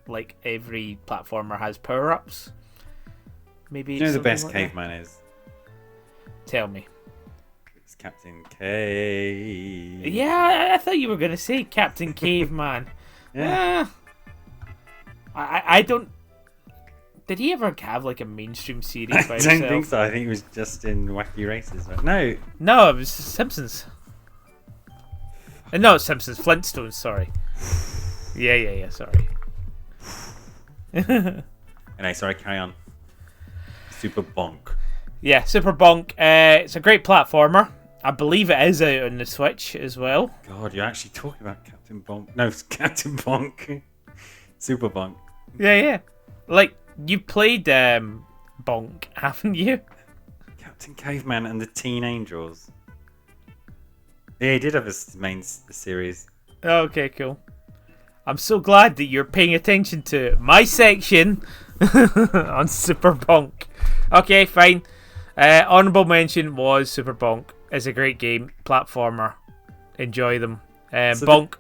like every platformer has power-ups. Maybe You know the best like caveman is? Tell me. It's Captain K. Yeah, I thought you were gonna say Captain Caveman. Yeah. I don't. Did he ever have like a mainstream series by himself? I don't think so. I think it was just in Wacky Races. Right? No, it was Simpsons. No, it's Simpsons. Flintstones. Sorry. Yeah. Sorry. Anyway, sorry. Carry on. Super Bonk. Yeah, Super Bonk. It's a great platformer. I believe it is out on the Switch as well. God, you're actually talking about Captain Bonk. No, it's Captain Bonk. Super Bonk. Yeah. Like, you played Bonk, haven't you? Captain Caveman and the Teen Angels. Yeah, he did have a main series. Okay, cool. I'm so glad that you're paying attention to my section on Super Bonk. Okay, fine. Honourable mention was Super Bonk. It's a great game. Platformer. Enjoy them. Bonk.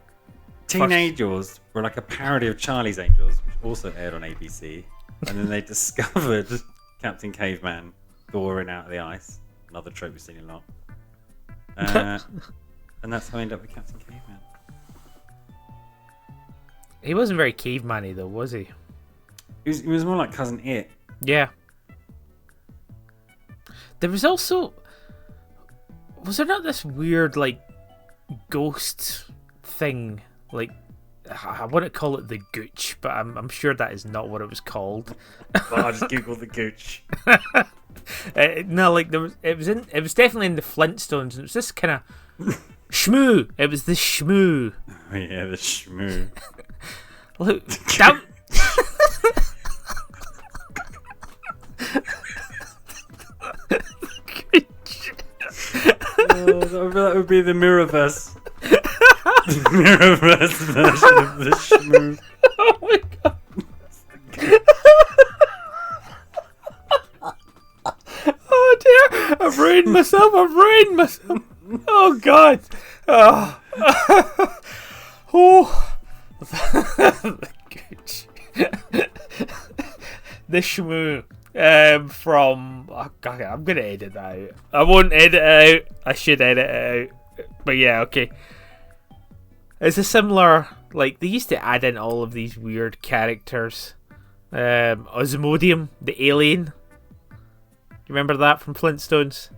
Teen Angels were like a parody of Charlie's Angels, which also aired on ABC. And then they discovered Captain Caveman thawing out of the ice. Another trope we've seen a lot. And that's how I ended up with Captain Caveman. He wasn't very caveman-y though, was he? He was more like Cousin It. Yeah. There was also... Was there not this weird, like, ghost thing? Like, I wouldn't call it the Gooch, but I'm sure that is not what it was called. I just googled the Gooch. No, like, it was definitely in the Flintstones, and it was this kind of... Shmoo! It was the Shmoo. Oh, yeah, the Shmoo. Look, that... that would be the Mirrorverse. The Mirrorverse version of the Shmoo. Oh my god. Oh dear, I've ruined myself. Oh god. Oh. Oh. The Shmoo from... Oh, God, I'm going to edit that out. I won't edit it out. I should edit it out. But yeah, okay. It's a similar... Like, they used to add in all of these weird characters. Osmodium, the alien. You remember that from Flintstones?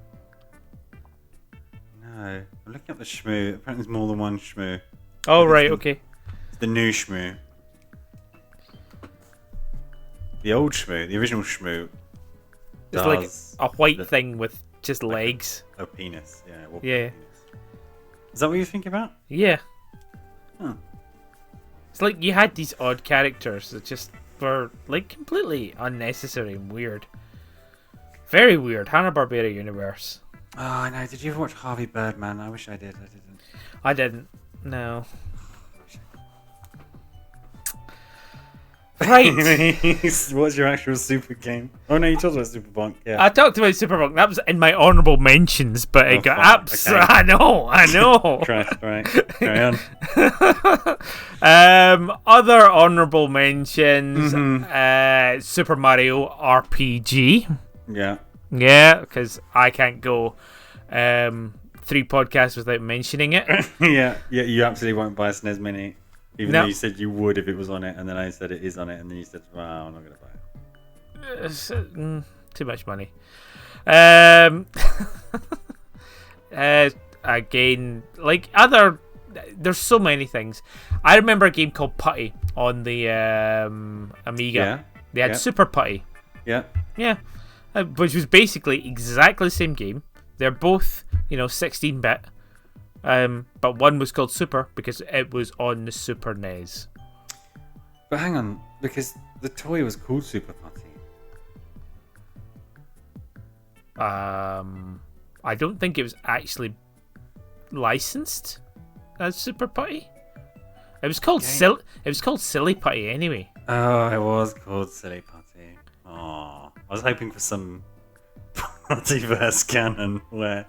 No. I'm looking up the Shmoo. Apparently there's more than one Shmoo. Oh, right, okay. It's the new Shmoo. The old Shmoo, the original Shmoo. It's like a white thing with just legs. A penis, yeah. Yeah. Penis. Is that what you're thinking about? Yeah. Huh. It's like you had these odd characters that just were like completely unnecessary and weird. Very weird. Hanna-Barbera universe. Oh, I know. Did you ever watch Harvey Birdman? I wish I did. I didn't. No. Right. What's your actual super game? Oh no, you talked about Superpunk. Yeah. I talked about Superpunk. That was in my honourable mentions, but it got apps. Okay. I know. Right. Carry on. Other honourable mentions. Super Mario RPG. Yeah. Yeah, because I can't go 3 podcasts without mentioning it. Yeah. You absolutely won't buy a SNES Mini. Even though you said you would if it was on it, and then I said it is on it, and then you said, "Well, I'm not going to buy it." Too much money. Again, like there's so many things. I remember a game called Putty on the Amiga. Yeah. They had Super Putty. Yeah. Yeah. Which was basically exactly the same game. They're both, 16-bit. But one was called Super because it was on the Super NES. But hang on, because the toy was called Super Putty. I don't think it was actually licensed as Super Putty. It was called Silly Putty anyway. Oh, it was called Silly Putty. Oh, I was hoping for some multiverse canon where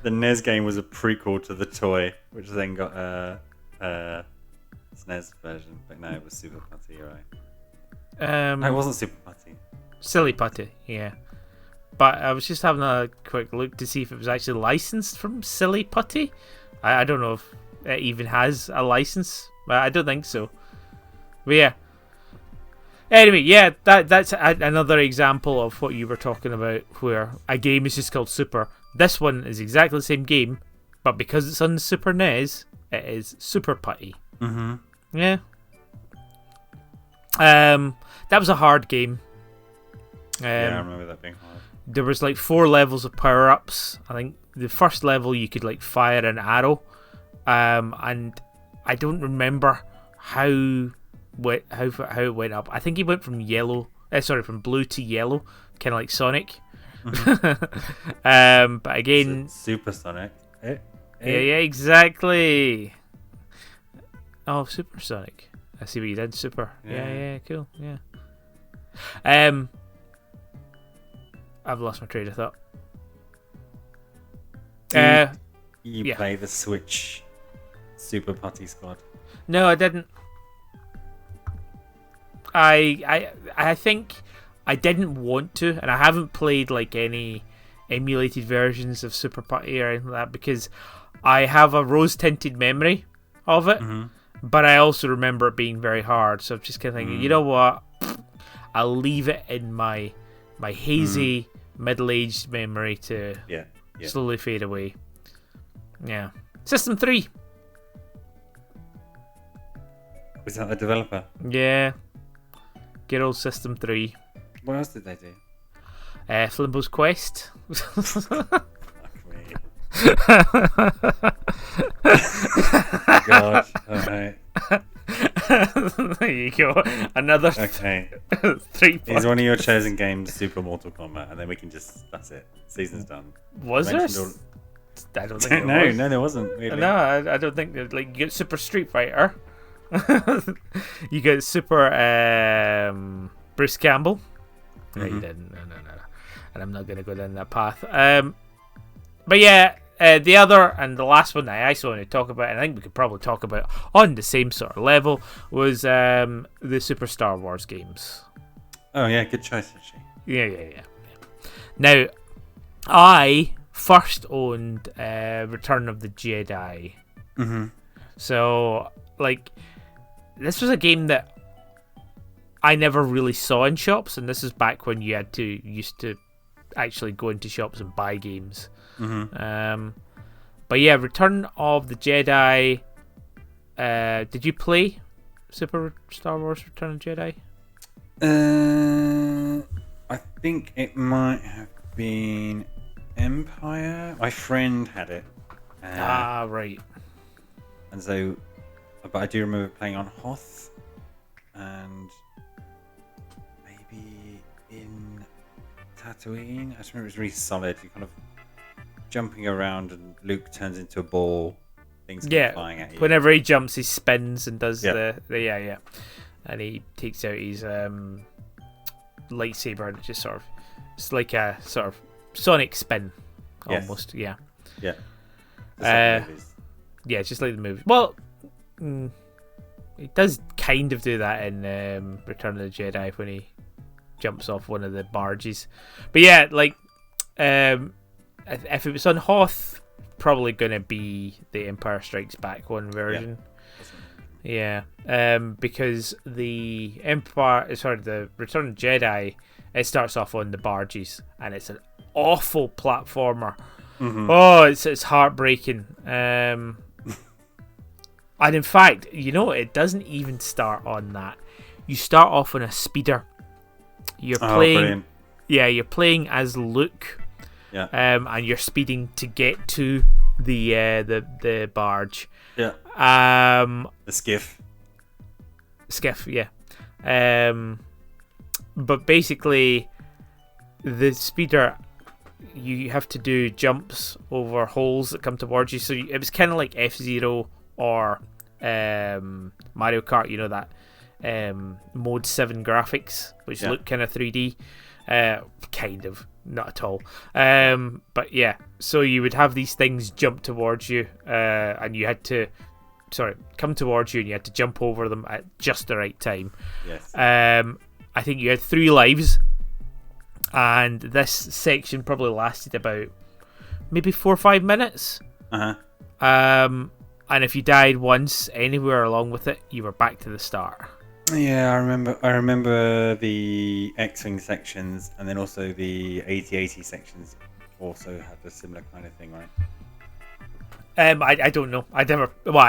the NES game was a prequel to the toy, which then got a SNES version. But no, it was Super Putty, you're right. No, it wasn't Super Putty. Silly Putty, yeah. But I was just having a quick look to see if it was actually licensed from Silly Putty. I don't know if it even has a license. I don't think so. But yeah. Anyway, yeah, that's another example of what you were talking about, where a game is just called Super. This one is exactly the same game, but because it's on the Super NES, it is Super Putty. Mm-hmm. Yeah. That was a hard game. Yeah, I remember that being hard. There was like 4 levels of power-ups. I think the first level you could like fire an arrow, and I don't remember how it went up. I think he went from from blue to yellow, kind of like Sonic. Mm-hmm. But again, Super Sonic. Yeah, exactly. Oh, Super Sonic. I see what you did. Super. Yeah, cool. Yeah. I've lost my train of thought. You play the Switch Super Putty Squad? No, I didn't. I think I didn't want to, and I haven't played like any emulated versions of Super Putty or anything like that because I have a rose-tinted memory of it, but I also remember it being very hard. So I'm just kind of thinking, you know what? I'll leave it in my hazy middle-aged memory to slowly fade away. Yeah. System 3. Was that the developer? Yeah. Good old System 3. What else did they do? Flimbo's Quest. Fuck me. God. Alright. There you go. Another 3 Is one of your chosen games Super Mortal Kombat, and then we can that's it. Season's done. Was there? I don't think No, there wasn't really. No, I don't think that. Like, you get Super Street Fighter, you get Super Bruce Campbell. No, you didn't. No. And I'm not going to go down that path. But yeah, the other and the last one that I actually want to talk about, and I think we could probably talk about on the same sort of level, was the Super Star Wars games. Oh yeah, good choice actually. Yeah. Now, I first owned Return of the Jedi. Mm-hmm. So, like, this was a game that I never really saw in shops, and this is back when you used to actually go into shops and buy games. Mm-hmm. But yeah, Return of the Jedi. Did you play Super Star Wars Return of the Jedi? I think it might have been Empire. My friend had it. Right. And so, but I do remember playing on Hoth, and maybe in Tatooine. I just remember it was really solid. You kind of jumping around, and Luke turns into a ball. Things come flying at you. Whenever he jumps, he spins and does Yeah. the and he takes out his lightsaber, and it's like a sort of sonic spin, almost. Yeah. Yeah. Yeah, Just like the movie. Well, it does kind of do that in Return of the Jedi when he jumps off one of the barges. But yeah, like, if it was on Hoth, probably gonna be the Empire Strikes Back one version. Yeah. Because the the Return of the Jedi, it starts off on the barges, and it's an awful platformer. Mm-hmm. Oh, it's heartbreaking. And in fact, it doesn't even start on that. You start off on a speeder. You're playing. Brilliant. Yeah, you're playing as Luke. Yeah. And you're speeding to get to the barge. Yeah. The skiff. Yeah. But basically, the speeder, you have to do jumps over holes that come towards you. So it was kind of like F-Zero or Mario Kart, that Mode 7 graphics, which look kind of 3D. Kind of, not at all. But yeah, so you would have these things jump towards you, and you had to come towards you, and you had to jump over them at just the right time. Yes. I think you had 3 lives, and this section probably lasted about maybe 4 or 5 minutes. And if you died once anywhere along with it, you were back to the start. Yeah, I remember the X-Wing sections, and then also the 8080 sections also had a similar kind of thing, right? I don't know. I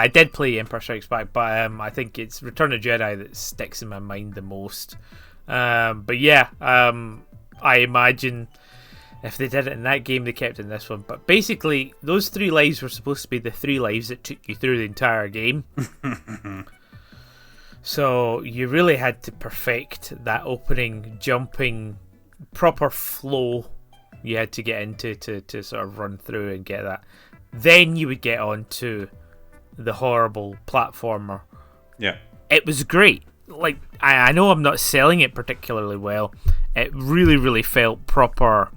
did play Empire Strikes Back, but I think it's Return of the Jedi that sticks in my mind the most. But yeah, I imagine if they did it in that game, they kept it in this one. But basically, those 3 lives were supposed to be the 3 lives that took you through the entire game. So you really had to perfect that opening, jumping, proper flow you had to get into to sort of run through and get that. Then you would get on to the horrible platformer. Yeah. It was great. Like, I know I'm not selling it particularly well. It really, really felt proper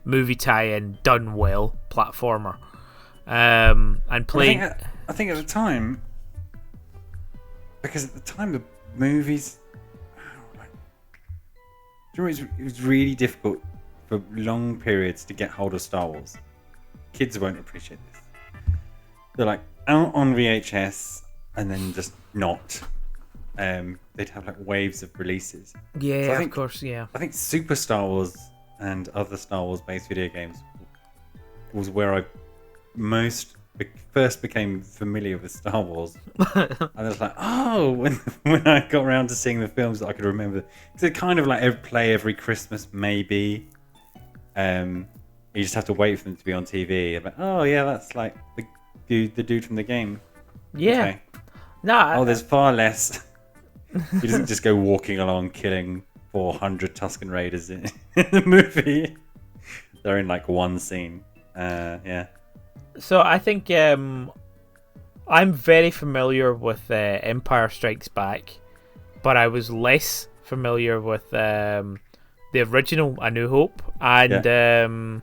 movie tie-in, done well platformer. And playing... I think at the time... Because at the time, the movies... it was really difficult for long periods to get hold of Star Wars. Kids won't appreciate this. They're like out on VHS and then just not. They'd have like waves of releases. Yeah, so of course, yeah. I think Super Star Wars and other Star Wars based video games was where I first became familiar with Star Wars. And I was like, oh, when I got around to seeing the films that I could remember. Because it kind of like play every Christmas, maybe. You just have to wait for them to be on TV. I'm like, oh yeah, that's like the dude from the game. Yeah. Okay. No. There's far less. He doesn't just go walking along killing 400 Tusken Raiders in the movie. They're in like one scene. Yeah. So I think I'm very familiar with Empire Strikes Back, but I was less familiar with the original A New Hope and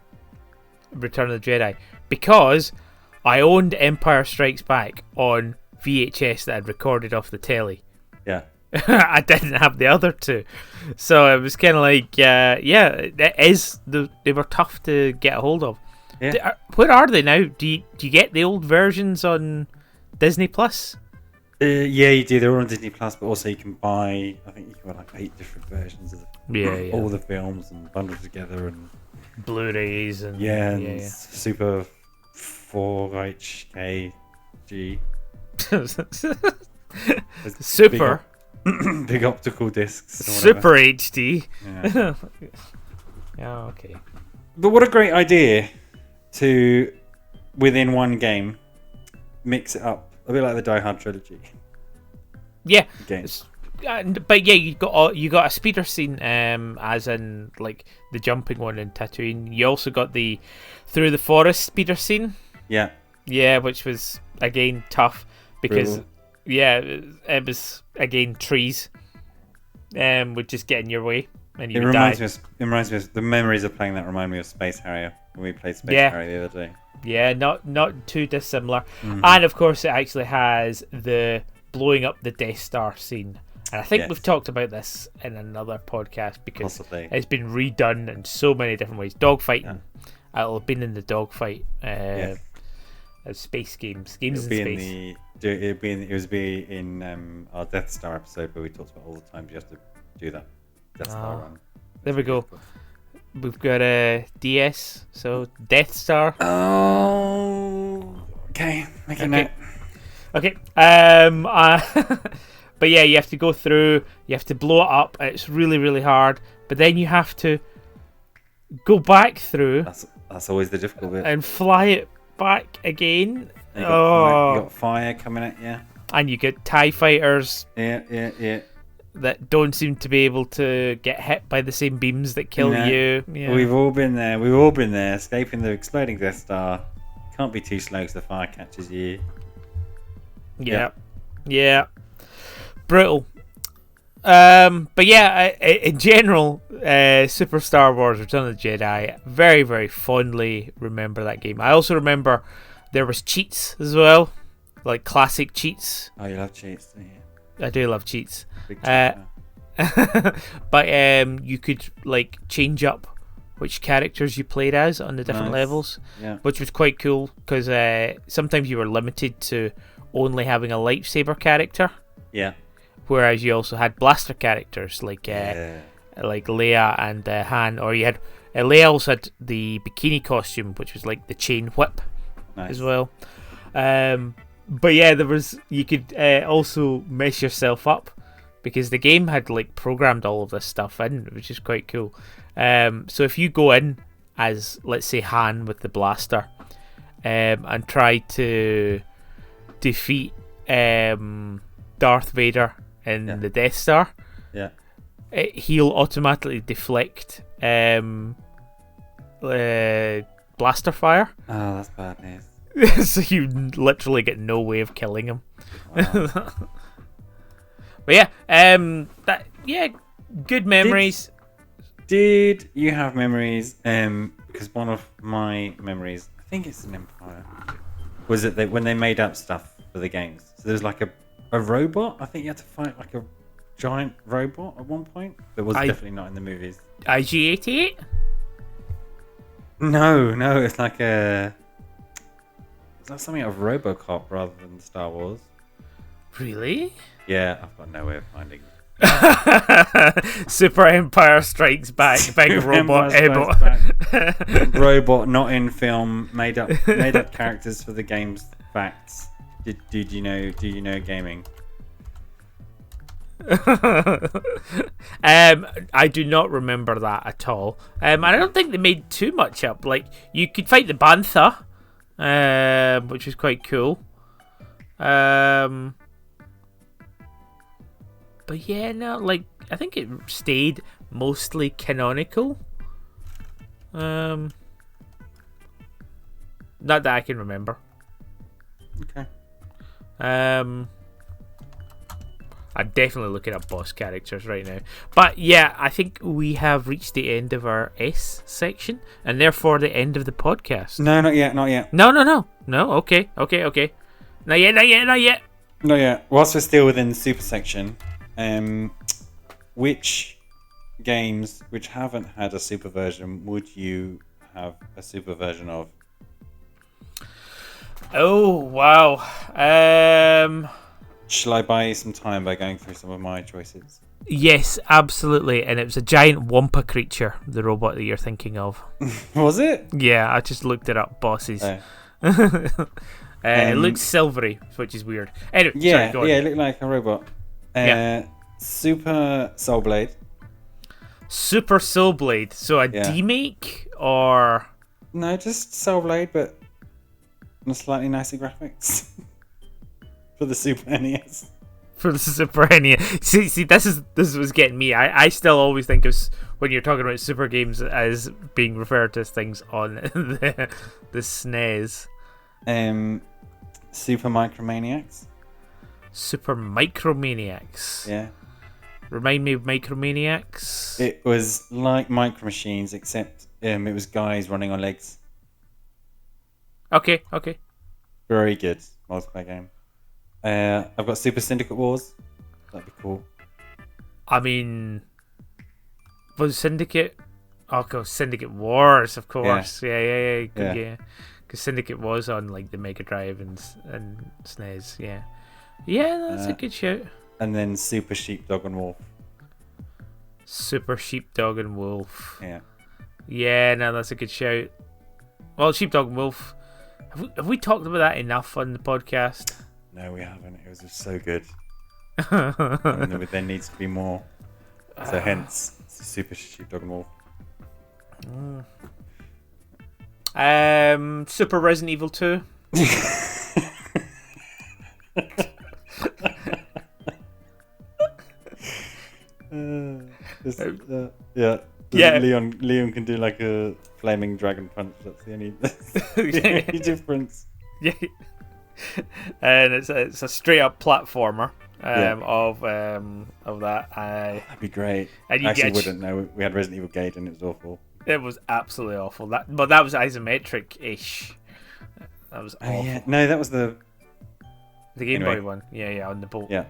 Return of the Jedi, because I owned Empire Strikes Back on VHS that I'd recorded off the telly. Yeah. I didn't have the other two, so it was kind of like, they were tough to get a hold of. Yeah. Where are they now? Do you get the old versions on Disney Plus? Yeah, you do. They're on Disney Plus, but also you can buy. I think you can buy like 8 different versions of all the films and bundled together and Blu-rays and super 4HK G. Super. Big optical discs. Super HD. Yeah. Yeah. Okay. But what a great idea to, within one game, mix it up a bit like the Die Hard trilogy. Yeah. Games. But yeah, you got a speeder scene, as in like the jumping one in Tatooine. You also got the through the forest speeder scene. Yeah. Yeah, which was again tough because it was again trees, would just get in your way and you would die. It reminds me of the memories of playing that. Remind me of Space Harrier when we played Space Harrier the other day. Yeah, not too dissimilar. And of course, it actually has the blowing up the Death Star scene. And I think we've talked about this in another podcast because it's been redone in so many different ways. Dogfighting. It'll have been in the dogfight. Space games in space. It was in our Death Star episode where we talked about all the times you have to do that Death Star run. There we go. We've got a DS, so Death Star. Oh, okay. Make a note. Okay. But yeah, you have to go through. You have to blow it up. It's really, really hard. But then you have to go back through. That's always the difficult bit. And fly it back again. You got fire coming at you. And you get TIE fighters. Yeah. That don't seem to be able to get hit by the same beams that kill you. Yeah. We've all been there. Escaping the exploding Death Star. Can't be too slow because the fire catches you. Yeah. Brutal. But yeah, in general, Super Star Wars Return of the Jedi, very, very fondly remember that game. I also remember there was cheats as well, like classic cheats. Oh, you love cheats, don't you? I do love cheats. Big cheat, but you could like change up which characters you played as on the different levels, which was quite cool because sometimes you were limited to only having a lightsaber character. Yeah. Whereas you also had blaster characters like Leia and Han, or you had Leia also had the bikini costume, which was like the chain whip as well. But yeah, you could also mess yourself up because the game had like programmed all of this stuff in, which is quite cool. So if you go in as, let's say, Han with the blaster, and try to defeat Darth Vader in the Death Star, he'll automatically deflect blaster fire. Oh, that's bad news. So you literally get no way of killing him. Wow. But good memories. Did you have memories? Because one of my memories, I think it's an Empire, was that when they made up stuff for the games. So there's like a robot. I think you had to fight like a giant robot at one point. That was definitely not in the movies. IG-88? No, it's like a. Is that something out of RoboCop rather than Star Wars? Really? Yeah, I've got no way of finding it. Super Empire Strikes Back. Big robot. Robot, not in film. Made up characters for the game's facts. Did you know? Do you know gaming? I do not remember that at all. And I don't think they made too much up. Like you could fight the Bantha, which was quite cool. But yeah, no, like I think it stayed mostly canonical. Not that I can remember. Okay. I'm definitely looking up boss characters right now. But yeah, I think we have reached the end of our S section, and therefore the end of the podcast. No, not yet. Not yet. No. Okay. Not yet. Not yet. Whilst we're still within the super section, which games which haven't had a super version would you have a super version of? Oh wow. Shall I buy you some time by going through some of my choices? Yes, absolutely. And it was a giant Wampa creature, the robot that you're thinking of. Was it? Yeah, I just looked it up. Bosses. Oh. It looks silvery, which is weird. Anyway, Yeah, sorry, go on. yeah, it looked like a robot. Super Soul Blade. Super Soul Blade. So a Yeah. demake or No, just Soul Blade, but on slightly nicer graphics for the Super NES. for the Super NES. See, this is what's getting me. I still always think of when you're talking about super games as being referred to as things on the SNES. Super Micro Maniacs. Super Micro Maniacs. Yeah. Remind me of Micro Maniacs. It was like Micro Machines, except it was guys running on legs. Okay. Very good multiplayer game. I've got Super Syndicate Wars. That'd be cool. I mean, was Syndicate? Oh, God, Syndicate Wars, of course. Yeah. Because Syndicate was on like the Mega Drive and SNES. Yeah, that's a good shout. And then Super Sheepdog and Wolf. Super Sheepdog and Wolf. Yeah. No, that's a good shout. Well, Sheepdog and Wolf. Have we talked about that enough on the podcast? No, we haven't. It was just so good. And there needs to be more. So hence, Super Sheepdog and Wolf. Super Resident Evil 2. Yeah. Yeah. Leon can do like a flaming dragon punch. That's the only difference. Yeah. And it's a straight up platformer of that. That'd be great. And you actually wouldn't know. We had Resident Evil Gate and it was awful. It was absolutely awful. But that was isometric-ish. That was awful. Yeah. No, that was the Game Boy one. Yeah, on the boat. Yeah.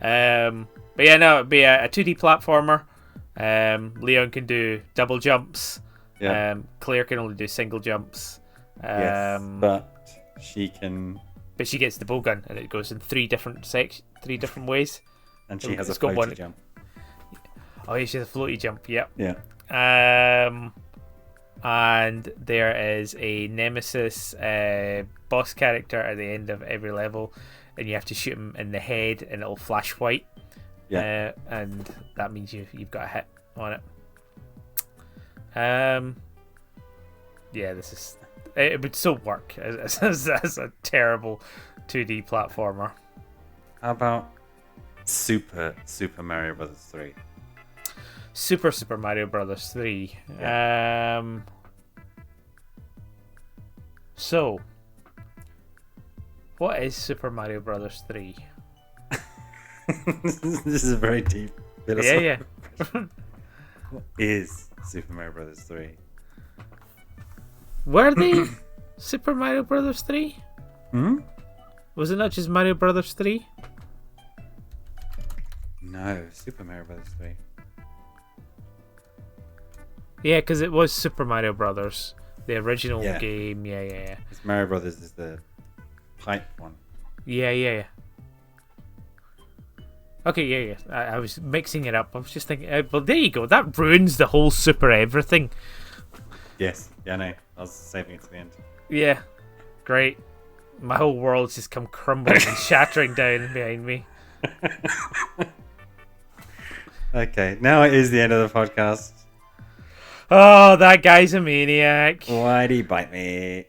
But yeah, no, it'd be a 2D platformer. Leon can do double jumps. Yeah. Claire can only do single jumps. Yes, but she can. But she gets the bow gun, and it goes in three different ways. And she has a It's got floaty jump. Oh, yeah, she has a floaty jump. Yep. Yeah. And there is a nemesis boss character at the end of every level, and you have to shoot him in the head, and it'll flash white. Yeah. And that means you've got a hit on it. Yeah, it would still work as a terrible 2D platformer. How about Super Mario Brothers 3? Super Mario Brothers 3. Yeah. So, what is Super Mario Brothers 3? This is a very deep philosophical Yeah. question. What is Super Mario Brothers 3? Were they Super Mario Brothers 3? Was it not just Mario Brothers 3? No, Super Mario Brothers 3. Yeah, because it was Super Mario Brothers, the original Yeah. game. Yeah. It's Mario Brothers is the pipe one. Yeah. Okay, yeah. I was mixing it up. I was just thinking, well, there you go. That ruins the whole Super everything. Yes, yeah, I know. I was saving it to the end. Yeah, great. My whole world's just come crumbling and shattering down behind me. Okay, now it is the end of the podcast. Oh, that guy's a maniac. Why'd he bite me?